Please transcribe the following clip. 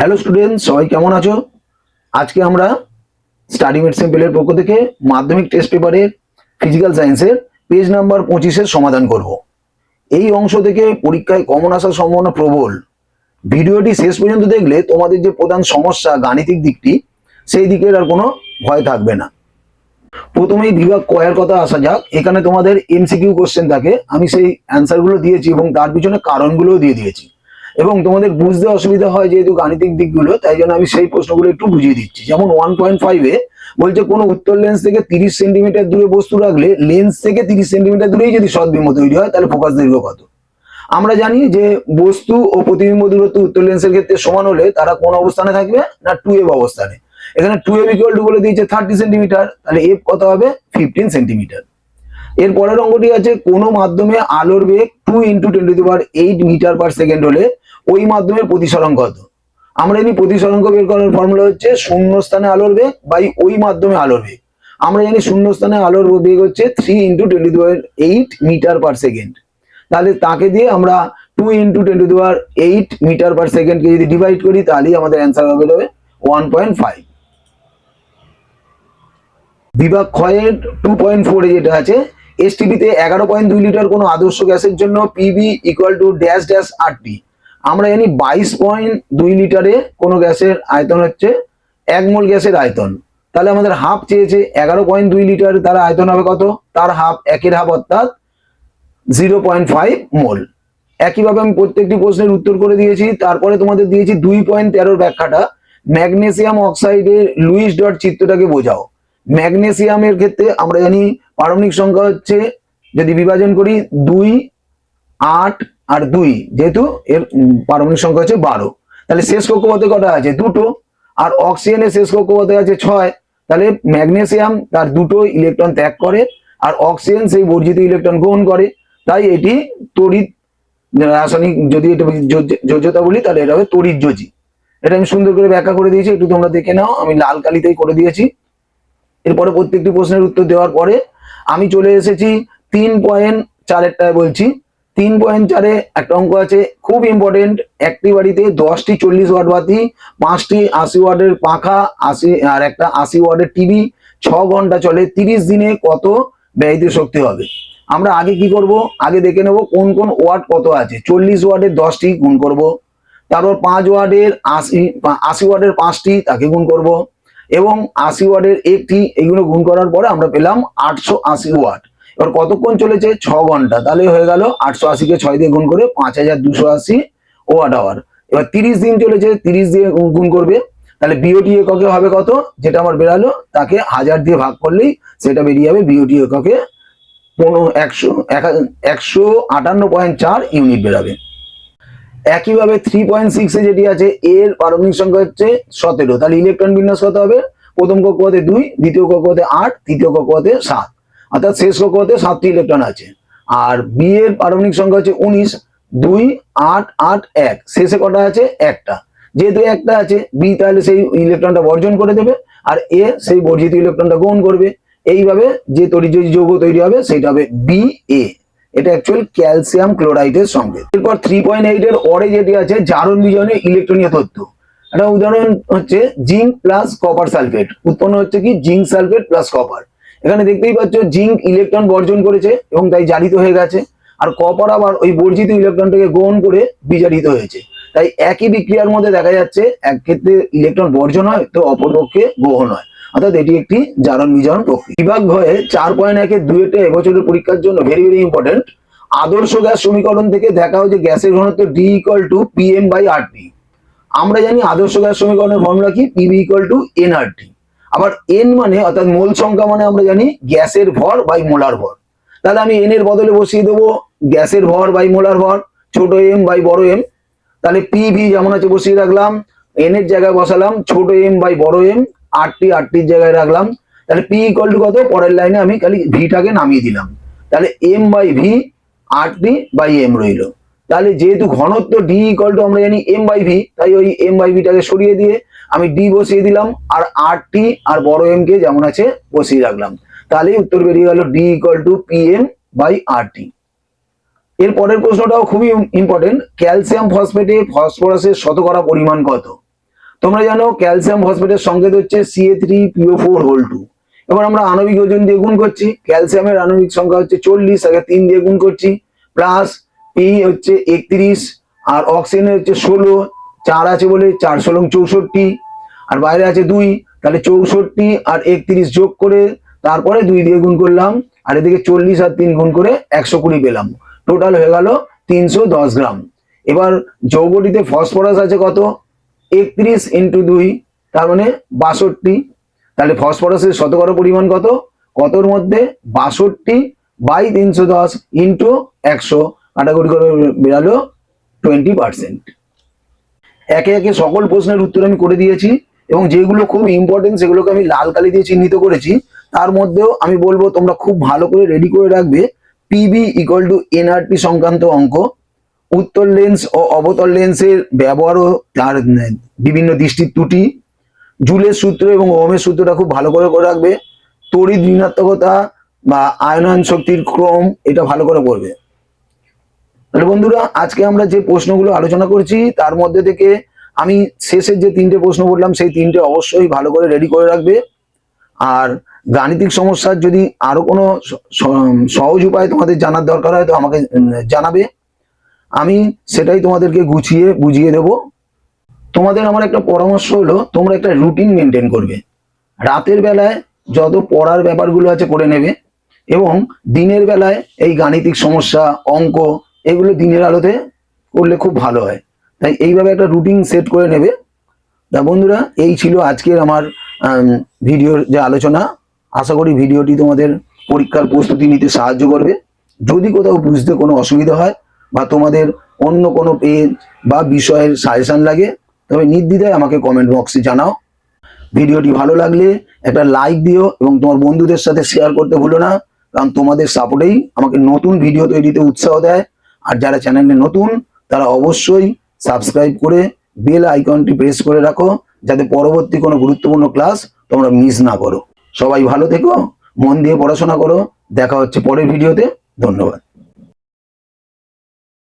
Hello student, সবাই কেমন আছো? আজকে আমরা স্টাডি মেড সিম্পলের পক্ষ থেকে মাধ্যমিক টেস্ট পেপারের ফিজিক্যাল সায়েন্সের পেজ নাম্বার 25-এর সমাধান করব। এই অংশ থেকে পরীক্ষায় কমন আসার সম্ভাবনা প্রবল। ভিডিওটি শেষ পর্যন্ত দেখলে তোমাদের যে প্রধান সমস্যা গাণিতিক দিকটি, সেই দিকের আর কোনো ভয় থাকবে না। প্রথমেই বিভাগ কয়ের কথা আসা যাক। এখানে তোমাদের এমসিকিউ কোশ্চেন থাকে, আমি সেই অ্যান্সারগুলো দিয়েছি এবং তার পিছনে কারণগুলোও দিয়ে দিয়েছি। এবং তোমাদের বুঝতে অসুবিধা হয় যেহেতু গাণিতিক দিকগুলো, তাই জন্য আমি সেই প্রশ্নগুলো একটু বুঝিয়ে দিচ্ছি। যেমন 1.5-এ বলছে কোনো উত্তর লেন্স থেকে 30 সেন্টিমিটার দূরে বস্তু রাখলে লেন্স থেকে 30 সেন্টিমিটার দূরেই যদি সৎবিম্ব তৈরি হয় তাহলে ফোকাস দৈর্ঘ্য কত? আমরা জানি যে বস্তু ও প্রতিবিম্ব দূরত্ব উত্তর লেন্সের ক্ষেত্রে সমান হলে তারা কোন অবস্থানে থাকবে না, 2f অবস্থানে। এখানে 2f ইকুয়াল টু বলে দিয়েছে 30 সেন্টিমিটার, তাহলে f কত হবে? 15 সেন্টিমিটার। এর পরের অঙ্কটি আছে কোনো মাধ্যমে আলোর বেগ 2 × 10⁸ মিটার পার সেকেন্ড হলে ওই মাধ্যমের প্রতিসরণ কত? আমরা জানি প্রতিসরাঙ্ক বের করার ফর্মুলা হচ্ছে শূন্য স্থানে আলোর বেগ বাই ওই মাধ্যমে আলোর বেগ। আমরা জানি শূন্য স্থানে আলোর বেগ হচ্ছে 3 × 10⁸ মিটার পার সেকেন্ড। তাহলে তাকে দিয়ে আমরা 2 × 10⁸ মিটার পার সেকেন্ডকে যদি ডিভাইড করি তাহলেই আমাদের অ্যান্সার হবে 1.5। বিভাগ ক্ষয়ের 2.4-এ যেটা আছে, এসটিপিতে 11.2 লিটার কোনো আদর্শ গ্যাসের জন্য PB equal to dash dash RT. আমরা জানি 22.2 লিটারে কোনো গ্যাসের আয়তন হচ্ছে 1 মোল গ্যাসের আয়তন। তাহলে আমাদের হাফ চেয়েছে, 11.2 লিটার তার আয়তন হবে কত? তার হাফ, একের হাফ অর্থাৎ 0.5 মোল। একইভাবে আমি প্রত্যেকটি প্রশ্নের উত্তর করে দিয়েছি। তারপরে তোমাদের দিয়েছি 2.13-র ব্যাখ্যাটা, ম্যাগনেসিয়াম অক্সাইডের লুইস ডট চিত্রটাকে বোঝাও। ম্যাগনেসিয়ামের ক্ষেত্রে আমরা জানি পারমাণবিক সংখ্যা হচ্ছে, যদি বিভাজন করি 2, 8 আর 2, যেহেতু এর পারমাণবিক সংখ্যা হচ্ছে 12, তাহলে শেষ কক্ষপথে কটা আছে? দুটো। আর অক্সিজেনের শেষ কক্ষপথে আছে 6। তাহলে ম্যাগনেসিয়াম তার দুটো ইলেকট্রন ত্যাগ করে আর অক্সিজেন সেই বর্জিত ইলেকট্রন গ্রহণ করে। তাই এটি তড়িৎ রাসায়নিক, যদি এটা যোজ্যতা বলি তাহলে এটা হবে তড়িৎযোজী। এটা আমি সুন্দর করে ব্যাখ্যা করে দিয়েছি, একটু তোমরা দেখে নাও, আমি লাল কালিতেই করে দিয়েছি। এরপরে প্রত্যেকটি প্রশ্নের উত্তর দেওয়ার পরে আমি চলে এসেছি 3.4-এরটায়। বলছি 3.4-এ একটা অঙ্ক আছে খুব ইম্পর্টেন্ট। একটি বাড়িতে 10টি 40 ওয়াট বাতি, 5টি 80 ওয়াটের পাখা, 80 আর একটা 80 ওয়াটের টিভি 6 ঘন্টা চলে, 30 দিনে কত ব্যয়িত শক্তি হবে? আমরা আগে কি করব, আগে দেখে নেব কোন কোন ওয়াট কত আছে। 40 ওয়াটের 10টি গুণ করব, তারপর 5 ওয়াটের 80 ওয়াটের 5টি, তাকে গুণ করব, এবং 80 ওয়াটের একটি, এগুলো গুণ করার পরে আমরা পেলাম 880 ওয়াট। এবার কতক্ষণ চলেছে? 6 ঘন্টা। তাহলে হয়ে গেল 880-কে 6 দিয়ে গুণ করে 5280 ওয়াট আওয়ার। এবার 30 দিন চলেছে, 30 দিয়ে গুণ করবে, তাহলে বিওটি এককে হবে কত? যেটা আমার বেরালো তাকে 1000 দিয়ে ভাগ করলেই সেটা বেরিয়ে যাবে বিওটি এককে 158.4 ইউনিট বেরাবে। একইভাবে 3.6-এ যেটি আছে, এর পারমাণবিক সংখ্যা হচ্ছে 17। তাহলে ইলেকট্রন বিন্যাস কত হবে? প্রথম কক্ষপথে 2, দ্বিতীয় কক্ষপথে 8, তৃতীয় কক্ষপথে 7, অর্থাৎ শেষ কক্ষপথে 7টি ইলেকট্রন আছে। আর বি এর পারমাণবিক সংখ্যা হচ্ছে 19, 2, 8, 8, 1, শেষে কটা আছে? একটা। যেহেতু একটা আছে, বি তাহলে সেই ইলেকট্রনটা বর্জন করে দেবে আর এ সেই বর্জিত ইলেকট্রনটা গ্রহণ করবে। এইভাবে যে তড়িৎযোজী যৌগ তৈরি হবে সেটা হবে বি এ। এটা অ্যাকচুয়াল ক্যালসিয়াম ক্লোরাইডের সঙ্গে। এরপর 3.8-এর অরে যেটি আছে জারণ বিজনে ইলেকট্রনীয় তত্ত্ব। একটা উদাহরণ হচ্ছে জিঙ্ক প্লাস কপার সালফেট, উৎপন্ন হচ্ছে কি? Zinc sulphate plus copper. এখানে দেখতেই পাচ্ছ জিঙ্ক ইলেকট্রন বর্জন করেছে এবং তাই জারিত হয়ে গেছে, আর কপার আবার ওই বর্জিত ইলেকট্রনটাকে গ্রহণ করে বিজারিত হয়েছে। তাই একই বিক্রিয়ার মধ্যে দেখা যাচ্ছে এক ক্ষেত্রে ইলেকট্রন বর্জন হয় তো অপরপক্ষে গ্রহণ হয়, অর্থাৎ এটি একটি জারণ বিজারণ প্রক্রিয়া। বিভাগ ঘয়ে 4.1-এর 2-টা এবছরের পরীক্ষার জন্য ভেরি ভেরি ইম্পর্টেন্ট। আদর্শ গ্যাস সমীকরণ থেকে দেখা হচ্ছে গ্যাসের ঘনত্ব ডি ইকুয়াল টু PM/RT। আমরা জানি আদর্শ গ্যাস সমীকরণের ফর্মুলা কি? PV equal to nRT। আবার n মানে অর্থাৎ মোল সংখ্যা মানে আমরা জানি গ্যাসের ভর বাই মোলার ভর। তাহলে আমি n এর বদলে বসিয়ে দেবো গ্যাসের ভর বাই মোলার ভর, ছোট m বাই বড় m। তাহলে PV যেমন আছে বসিয়ে রাখলাম, n এর জায়গায় বসালাম ছোট m বাই বড় m, RTর জায়গায় রাখলাম। তাহলে P ইকুয়াল টু কত? পরের লাইনে আমি খালি ভিটাকে নামিয়ে দিলাম, তাহলে m/v RT বাই m রইল। তাহলে যেহেতু ঘনত্ব ডি ইকুয়াল টু আমরা জানি m/v, তাই ওই m/v-টাকে সরিয়ে দিয়ে আমি ডি বসিয়ে দিলাম আর RT আর বড় m কে যেমন আছে বসিয়ে রাখলাম। তাহলে উত্তর বেরিয়ে গেল ডি ইকুয়াল টু PM/RT। এর পরের প্রশ্নটাও খুবই ইম্পর্টেন্ট। ক্যালসিয়াম ফসফেটে ফসফরাসের শতকরা পরিমাণ কত? তোমরা জানো ক্যালসিয়াম ফসফেটের সংকেত হচ্ছে Ca3PO4 2। এবার আমরা আণবিক ওজন দিয়ে গুণ করছি। ক্যালসিয়ামের আণবিক সংখ্যা হচ্ছে 40, আগে 3 দিয়ে গুণ করছি, প্লাস পি হচ্ছে 31 আর অক্সিজেনের হচ্ছে 16, 4 আছে বলে 4 × 64 আর বাইরে আছে 2, তাহলে 64 আর 31 যোগ করে তারপরে 2 দিয়ে গুণ করলাম আর এদিকে 40 আর 3 গুণ করে 120 পেলাম। টোটাল হয়ে গেল 310 গ্রাম। এবার যৌগটিতে ফসফরাস আছে কত? 31 × 2 তার মানে 62। তাহলে ফসফরাসের শতকরা পরিমাণ কত? কতর মধ্যে 62/310 × 100 কাটাকুটি করে বেরালো 20%। একে একে সকল প্রশ্নের উত্তর আমি করে দিয়েছি এবং যেগুলো খুব ইম্পর্টেন্ট সেগুলোকে আমি লাল কালি দিয়ে চিহ্নিত করেছি। তার মধ্যেও আমি বলবো তোমরা খুব ভালো করে রেডি করে রাখবে পিবি = এনআরটি সংক্রান্ত অঙ্ক, উত্তল লেন্স ও অবতল লেন্সের ব্যবহার ও তার বিভিন্ন দৃষ্টির ত্রুটি, জুলের সূত্র এবং ওহমের সূত্রটা খুব ভালো করে রাখবে, তড়িৎ ঋণাত্মকতা বা আয়নন শক্তির ক্রম এটা ভালো করে পড়বে। তাহলে বন্ধুরা আজকে আমরা যে প্রশ্নগুলো আলোচনা করছি তার মধ্যে থেকে আমি শেষের যে 3টে প্রশ্ন বললাম সেই 3টে অবশ্যই ভালো করে রেডি করে রাখবে। আর গাণিতিক সমস্যার যদি আরো কোনো সহজ উপায় তোমাদের জানার দরকার হয় তো আমাকে জানাবে, আমি সেটাই তোমাদেরকে গুছিয়ে বুঝিয়ে দেব। তোমাদের আমার একটা পরামর্শ হলো তোমরা একটা রুটিন মেনটেন করবে। রাতের বেলায় যত পড়ার ব্যাপারগুলো আছে করে নেবে এবং দিনের বেলায় এই গাণিতিক সমস্যা অঙ্ক এগুলো দিনের আলোতে করলে খুব ভালো হয়। তাই এইভাবে একটা রুটিন সেট করে নেবে। তা বন্ধুরা এই ছিল আজকের আমার ভিডিওর যে আলোচনা। আশা করি ভিডিওটি তোমাদের পরীক্ষার প্রস্তুতি নিতে সাহায্য করবে। যদি কোথাও বুঝতে কোনো অসুবিধা হয় বা তোমাদের অন্য কোনো পেজ বা বিষয়ের সাজেশন লাগে তবে নির্দ্বিধায় আমাকে কমেন্ট বক্সে জানাও। ভিডিওটি ভালো লাগলে একটা লাইক দিও এবং তোমার বন্ধুদের সাথে শেয়ার করতে ভুলো না, কারণ তোমাদের সাপোর্টেই আমাকে নতুন ভিডিও তৈরিতে উৎসাহ দেয়। আর যারা চ্যানেলে নতুন তারা অবশ্যই সাবস্ক্রাইব করে বেল আইকনটি প্রেস করে রাখো যাতে পরবর্তী কোনো গুরুত্বপূর্ণ ক্লাস তোমরা মিস না করো। সবাই ভালো থেকো, মন দিয়ে পড়াশোনা করো। দেখা হচ্ছে পরের ভিডিওতে। ধন্যবাদ।